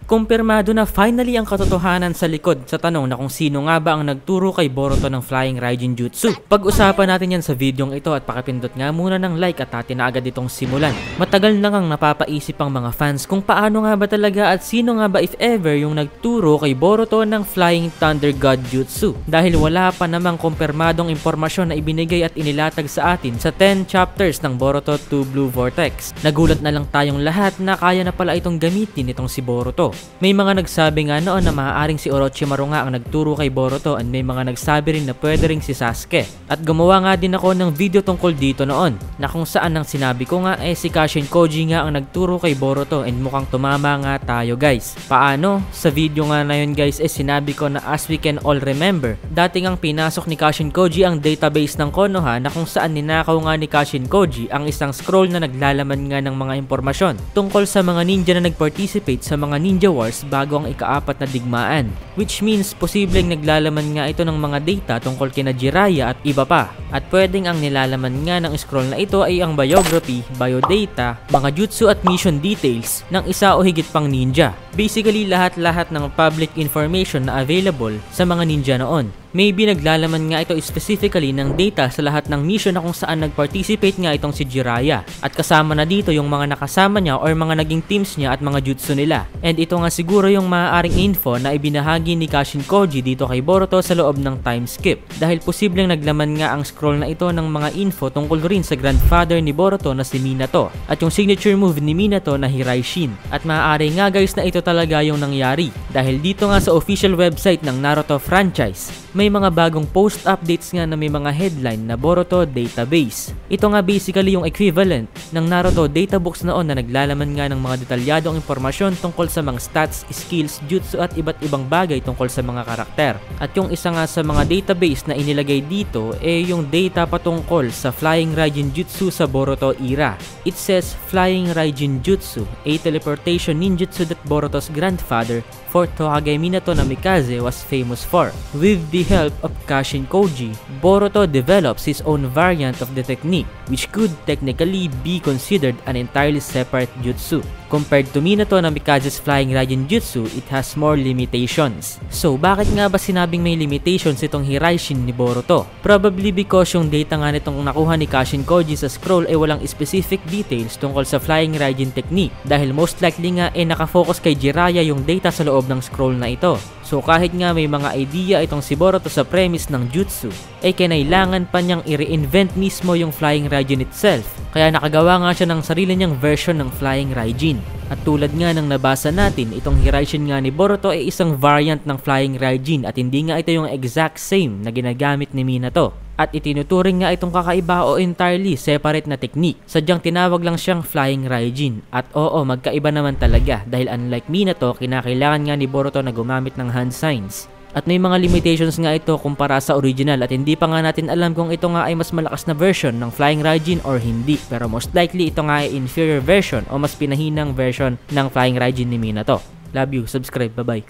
Kumpirmado na finally ang katotohanan sa likod sa tanong na kung sino nga ba ang nagturo kay Boruto ng Flying Raijin Jutsu. Pag-usapan natin yan sa videong ito at pakipindot nga muna ng like at atin na agad itong simulan. Matagal na ngang napapaisip ang mga fans kung paano nga ba talaga at sino nga ba if ever yung nagturo kay Boruto ng Flying Thunder God Jutsu. Dahil wala pa namang kumpirmadong impormasyon na ibinigay at inilatag sa atin sa 10 chapters ng Boruto 2 Blue Vortex. Nagulat na lang tayong lahat na kaya na pala itong gamitin itong si Boruto. May mga nagsabi nga noon na maaaring si Orochimaru nga ang nagturo kay Boruto and may mga nagsabi rin na pwede rin si Sasuke. At gumawa nga din ako ng video tungkol dito noon na kung saan ang sinabi ko nga si Kashin Koji nga ang nagturo kay Boruto and mukhang tumama nga tayo guys. Paano? Sa video nga na yun guys sinabi ko na as we can all remember, dating ang pinasok ni Kashin Koji ang database ng Konoha na kung saan ninakaw nga ni Kashin Koji ang isang scroll na naglalaman nga ng mga impormasyon tungkol sa mga ninja na nag-participate sa mga Ninja Wars bago ang ika-4 na digmaan, which means posibleng naglalaman nga ito ng mga data tungkol kina Jiraiya at iba pa. At pwedeng ang nilalaman nga ng scroll na ito ay ang biography, biodata, mga jutsu at mission details ng isa o higit pang ninja. Basically lahat-lahat ng public information na available sa mga ninja noon. Maybe naglalaman nga ito specifically ng data sa lahat ng mission na kung saan nag-participate nga itong si Jiraiya. At kasama na dito yung mga nakasama niya or mga naging teams niya at mga jutsu nila. And ito nga siguro yung maaaring info na ibinahagi ni Kashin Koji dito kay Boruto sa loob ng time skip. Dahil posibleng naglaman nga ang scroll na ito ng mga info tungkol rin sa grandfather ni Boruto na si Minato. At yung signature move ni Minato na Hiraishin. At maaari nga guys na ito talaga yung nangyari. Dahil dito nga sa official website ng Naruto franchise, may mga bagong post updates nga na may mga headline na Boruto Database. Ito nga basically yung equivalent ng Naruto databooks noon na naglalaman nga ng mga detalyadong impormasyon tungkol sa mga stats, skills, jutsu at iba't ibang bagay tungkol sa mga karakter. At yung isa nga sa mga database na inilagay dito yung data patungkol sa Flying Raijin Jutsu sa Boruto era. It says Flying Raijin Jutsu, a teleportation ninjutsu that Boruto's grandfather, fourth Hokage Minato Namikaze, was famous for. With the help of Kashin Koji, Boruto develops his own variant of the technique, which could technically be considered an entirely separate jutsu. Compared to Minato Namikaze's Flying Raijin Jutsu, it has more limitations. So bakit nga ba sinabing may limitations itong Hiraishin ni Boruto? Probably because yung data nga nitong nakuha ni Kashin Koji sa scroll ay walang specific details tungkol sa Flying Raijin technique dahil most likely nga nakafocus kay Jiraiya yung data sa loob ng scroll na ito. So kahit nga may mga idea itong si Boruto sa premise ng jutsu, kinailangan pa niyang i-reinvent mismo yung Flying Raijin itself. Kaya nakagawa nga siya ng sarili niyang version ng Flying Raijin. At tulad nga ng nabasa natin, itong Hiraishin nga ni Boruto ay isang variant ng Flying Raijin at hindi nga ito yung exact same na ginagamit ni Minato. At itinuturing nga itong kakaiba o entirely separate na technique. Sadyang tinawag lang siyang Flying Raijin. At oo, magkaiba naman talaga dahil unlike Minato, kinakailangan nga ni Boruto na gumamit ng hand signs. At may mga limitations nga ito kumpara sa original at hindi pa nga natin alam kung ito nga ay mas malakas na version ng Flying Raijin or hindi. Pero most likely ito nga ay inferior version o mas pinahinang version ng Flying Raijin ni Minato. Love you, subscribe, bye bye.